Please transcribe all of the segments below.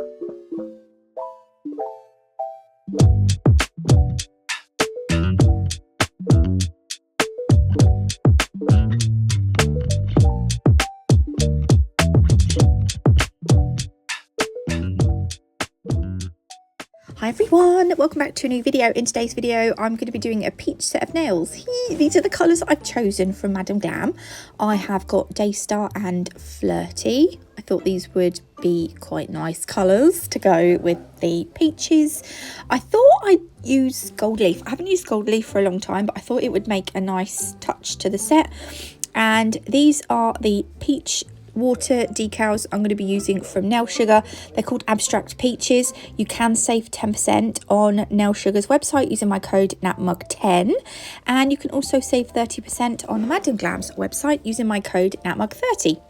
Hi everyone, welcome back to a new video. In today's video I'm going to be doing a peach set of nails. These are the colours I've chosen from Madam Glam. I have got Daystar and Flirty. I thought these would be quite nice colours to go with the peaches. I thought I'd use Gold Leaf. I haven't used Gold Leaf for a long time, but I thought it would make a nice touch to the set. And these are the peach water decals I'm going to be using from Nail Sugar. They're called Abstract Peaches. You can save 10% on Nail Sugar's website using my code NATMUG10, and you can also save 30% on Madam Glam's website using my code NATMUG30.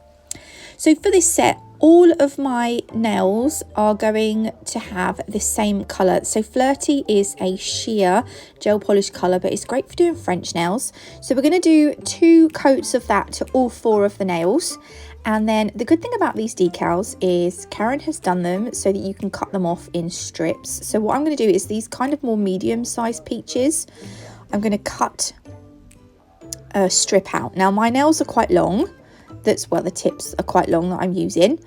So for this set, all of my nails are going to have the same colour. So Flirty is a sheer gel polish colour, but it's great for doing French nails. So we're going to do 2 coats of that to all 4 of the nails. And then the good thing about these decals is Karen has done them so that you can cut them off in strips. So what I'm going to do is these kind of more medium-sized peaches, I'm going to cut a strip out. Now my nails are quite long. The tips are quite long that I'm using.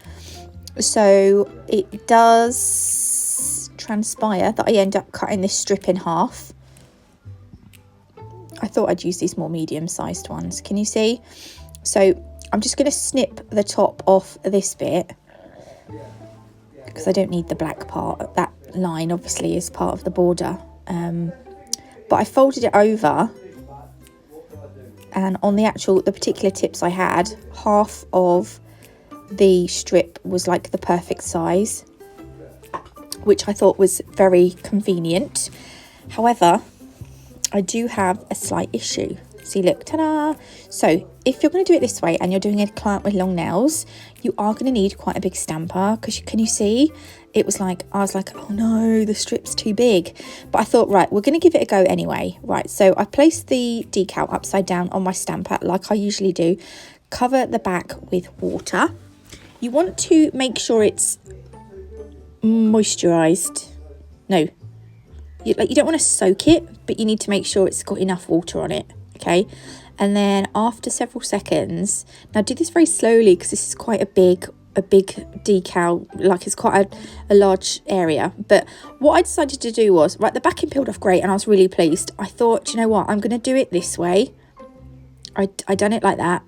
So it does transpire that I end up cutting this strip in half. I thought I'd use these more medium-sized ones. Can you see? So I'm just going to snip the top off this bit because I don't need the black part. That line obviously is part of the border. But I folded it over, and on the particular tips I had, half of the strip was like the perfect size, which I thought was very convenient. However, I do have a slight issue. See, look, ta-da! So if you're going to do it this way and you're doing a client with long nails, you are going to need quite a big stamper, because can you see? It was like, I was like, oh no, the strip's too big. But I thought, right, we're going to give it a go anyway. Right, so I placed the decal upside down on my stamper like I usually do. Cover the back with water. You want to make sure it's moisturised. No, you don't want to soak it, but you need to make sure it's got enough water on it. Okay, and then after several seconds, now do this very slowly because this is quite a big decal, like it's quite a large area. But what I decided to do was, right, the backing peeled off great and I was really pleased. I thought, you know what, I'm going to do it this way. I done it like that.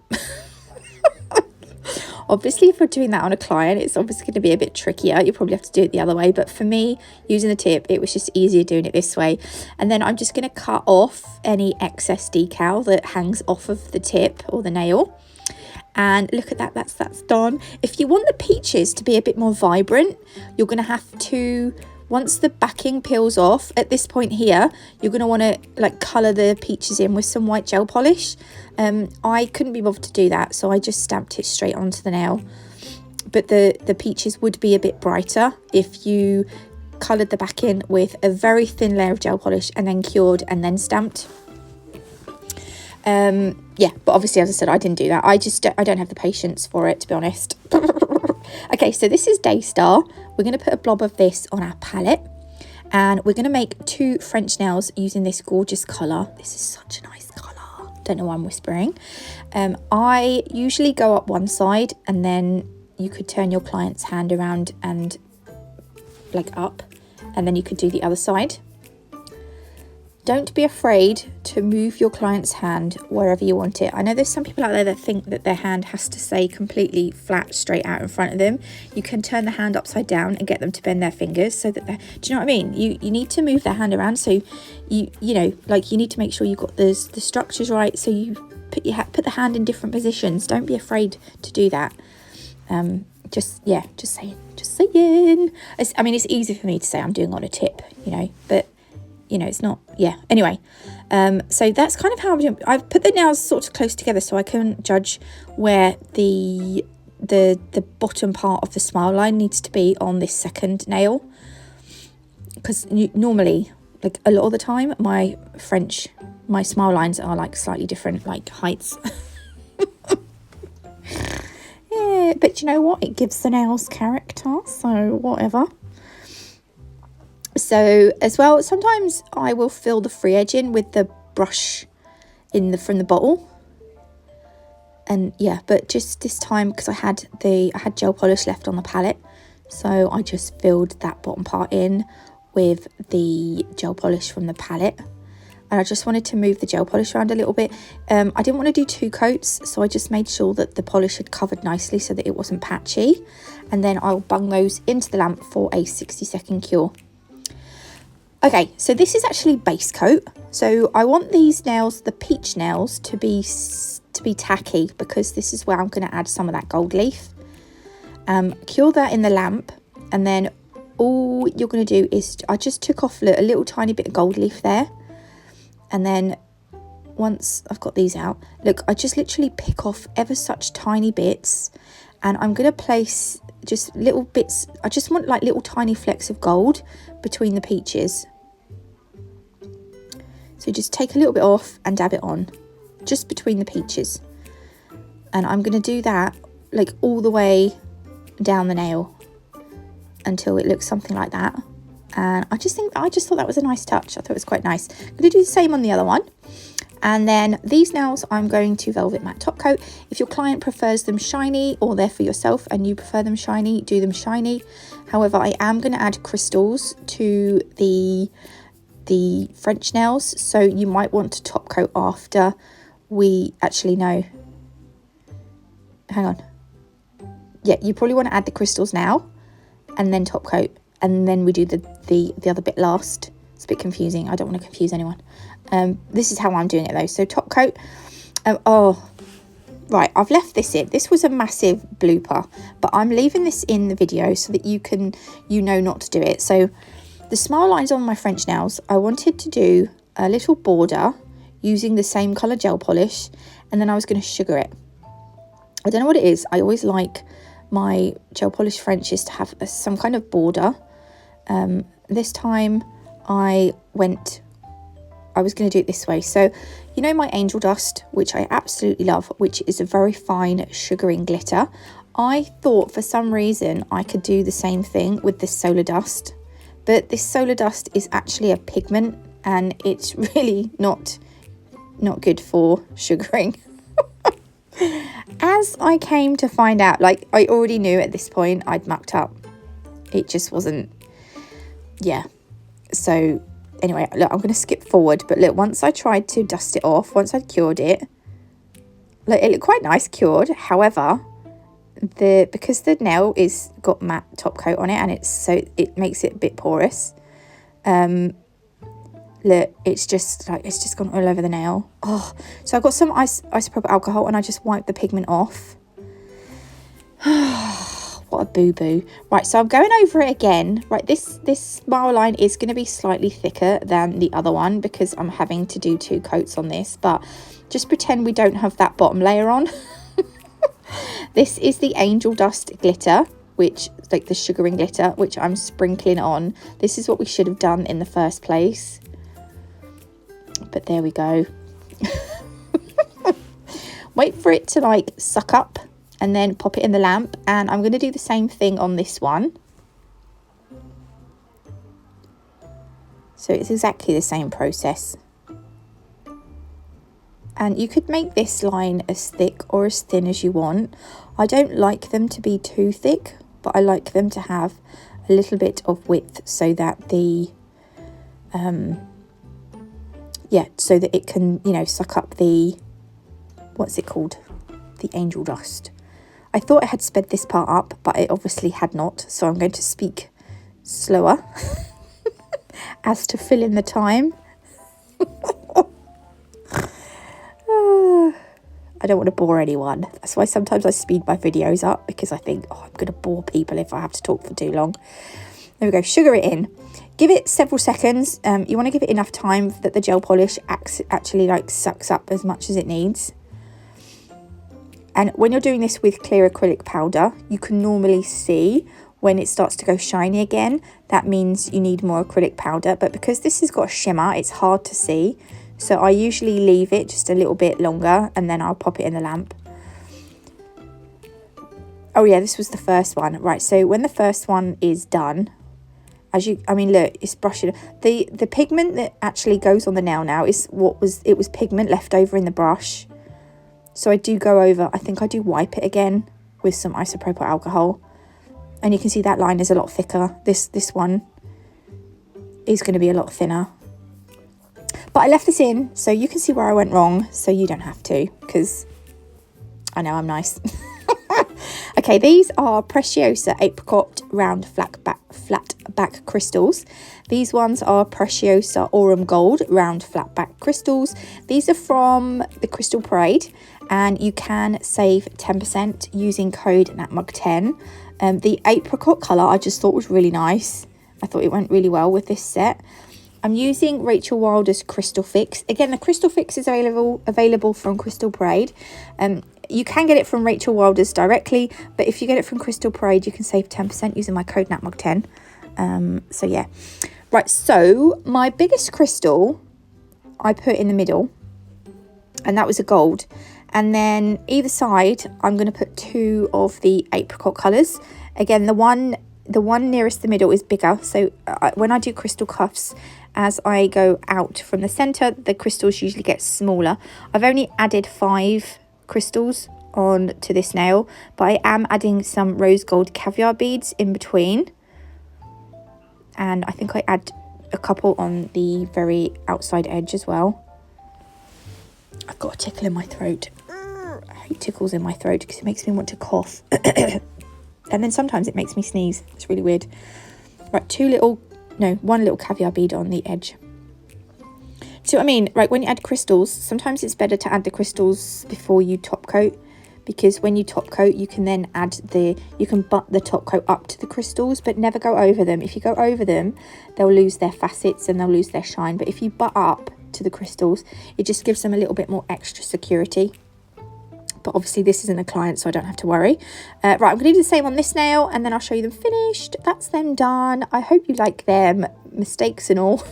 Obviously, if we're doing that on a client, it's obviously going to be a bit trickier. You probably have to do it the other way. But for me, using the tip, it was just easier doing it this way. And then I'm just going to cut off any excess decal that hangs off of the tip or the nail. And look at that, that's done. If you want the peaches to be a bit more vibrant, you're going to have to, once the backing peels off, at this point here, you're going to want to like colour the peaches in with some white gel polish. I couldn't be bothered to do that, so I just stamped it straight onto the nail. But the peaches would be a bit brighter if you coloured the backing with a very thin layer of gel polish and then cured and then stamped. Yeah, but obviously, as I said, I didn't do that. I don't have the patience for it, to be honest. Okay, so this is Daystar. We're going to put a blob of this on our palette, and we're going to make 2 French nails using this gorgeous colour. This is such a nice colour. Don't know why I'm whispering. I usually go up one side, and then you could turn your client's hand around and like up, and then you could do the other side. Don't be afraid to move your client's hand wherever you want it. I know there's some people out there that think that their hand has to stay completely flat, straight out in front of them. You can turn the hand upside down and get them to bend their fingers so that they're, do you know what I mean? You need to move their hand around, so you know, like you need to make sure you've got the structures right. So you put the hand in different positions. Don't be afraid to do that. Just saying. I mean, it's easy for me to say I'm doing on a tip, you know, but you know, it's not, yeah, anyway. So that's kind of how I'm doing. I've put the nails sort of close together so I can judge where the bottom part of the smile line needs to be on this second nail, because normally, like a lot of the time, my smile lines are like slightly different, like heights. Yeah, it, but you know what? It gives the nails character, so whatever. So as well, sometimes I will fill the free edge in with the brush from the bottle. And yeah, but just this time, because I had gel polish left on the palette, so I just filled that bottom part in with the gel polish from the palette. And I just wanted to move the gel polish around a little bit. I didn't want to do 2 coats, so I just made sure that the polish had covered nicely so that it wasn't patchy. And then I'll bung those into the lamp for a 60-second cure. Okay, so this is actually base coat. So I want these nails, the peach nails, to be tacky, because this is where I'm going to add some of that gold leaf. Cure that in the lamp, and then all you're going to do is, I just took off a little tiny bit of gold leaf there. And then once I've got these out, look, I just literally pick off ever such tiny bits, and I'm going to place just little bits. I just want like little tiny flecks of gold between the peaches. So just take a little bit off and dab it on just between the peaches. And I'm going to do that like all the way down the nail until it looks something like that. And I just thought that was a nice touch. I thought it was quite nice. I'm going to do the same on the other one. And then these nails, I'm going to velvet matte top coat. If your client prefers them shiny, or they're for yourself and you prefer them shiny, do them shiny. However, I am going to add crystals to the French nails, so you might want to top coat after we actually know. Hang on. Yeah, you probably want to add the crystals now and then top coat, and then we do the other bit last. It's a bit confusing. I don't want to confuse anyone. This is how I'm doing it though. So top coat. Oh, right. I've left this in. This was a massive blooper, but I'm leaving this in the video so that you know not to do it. So the smile lines on my French nails, I wanted to do a little border using the same colour gel polish, and then I was going to sugar it. I don't know what it is. I always like my gel polish Frenches to have some kind of border. This time I was going to do it this way. So you know my angel dust, which I absolutely love, which is a very fine sugaring glitter. I thought for some reason I could do the same thing with this solar dust, but this solar dust is actually a pigment, and it's really not good for sugaring. As I came to find out, like I already knew at this point I'd mucked up. It just wasn't, yeah. So anyway, look, I'm going to skip forward, but look, once I tried to dust it off, once I'd cured it, like it looked quite nice cured. However, because the nail is got matte top coat on it, and it makes it a bit porous. Look, it's just gone all over the nail. Oh, so I've got some isopropyl alcohol, and I just wiped the pigment off. What a boo-boo. Right, so I'm going over it again. Right, this smile line is going to be slightly thicker than the other one because I'm having to do 2 coats on this, but just pretend we don't have that bottom layer on. This is the angel dust glitter, which like the sugaring glitter, which I'm sprinkling on. This is what we should have done in the first place. But there we go. Wait for it to like suck up and then pop it in the lamp, and I'm going to do the same thing on this one. So it's exactly the same process. And you could make this line as thick or as thin as you want. I don't like them to be too thick, but I like them to have a little bit of width so that so that it can, you know, suck up the, what's it called? The angel dust. I thought I had sped this part up, but it obviously had not. So I'm going to speak slower as to fill in the time. I don't want to bore anyone. That's why sometimes I speed my videos up, because I think, oh, I'm going to bore people if I have to talk for too long. There we go. Sugar it in. Give it several seconds. You want to give it enough time that the gel polish actually like sucks up as much as it needs. And when you're doing this with clear acrylic powder, you can normally see when it starts to go shiny again. That means you need more acrylic powder. But because this has got a shimmer, it's hard to see. So I usually leave it just a little bit longer, and then I'll pop it in the lamp. Oh yeah, this was the first one. Right, so when the first one is done, I mean, look, it's brushing. The pigment that actually goes on the nail now is it was pigment left over in the brush. So I do go over, I think I do wipe it again with some isopropyl alcohol. And you can see that line is a lot thicker. This one is going to be a lot thinner. But I left this in so you can see where I went wrong, so you don't have to, because I know I'm nice. Okay, these are Preciosa Apricot Round Flat Back Crystals. These ones are Preciosa Aurum Gold Round Flat Back Crystals. These are from the Crystal Parade, and you can save 10% using code NATMUG10. The apricot colour I just thought was really nice. I thought it went really well with this set. I'm using Rachel Wilder's Crystal Fix. Again, the Crystal Fix is available from Crystal Parade. You can get it from Rachel Wilder's directly, but if you get it from Crystal Parade, you can save 10% using my code NATMUG10. So yeah. Right, so my biggest crystal I put in the middle, and that was a gold. And then either side, I'm going to put 2 of the apricot colours. Again, the one nearest the middle is bigger. So when I do crystal cuffs, as I go out from the centre, the crystals usually get smaller. I've only added 5 crystals on to this nail, but I am adding some rose gold caviar beads in between. And I think I add a couple on the very outside edge as well. I've got a tickle in my throat. I hate tickles in my throat because it makes me want to cough. And then sometimes it makes me sneeze. It's really weird. Right, one little caviar bead on the edge. See what I mean? Right, when you add crystals, sometimes it's better to add the crystals before you top coat, because when you top coat, you can then you can butt the top coat up to the crystals, but never go over them. If you go over them, they'll lose their facets and they'll lose their shine. But if you butt up to the crystals, it just gives them a little bit more extra security. But obviously this isn't a client, so I don't have to worry. Right, I'm going to do the same on this nail, and then I'll show you them finished. That's them done. I hope you like them, mistakes and all.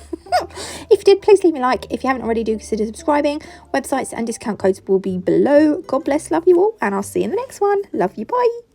If you did, please leave me a like. If you haven't already, do consider subscribing. Websites and discount codes will be below. God bless, love you all, and I'll see you in the next one. Love you, bye.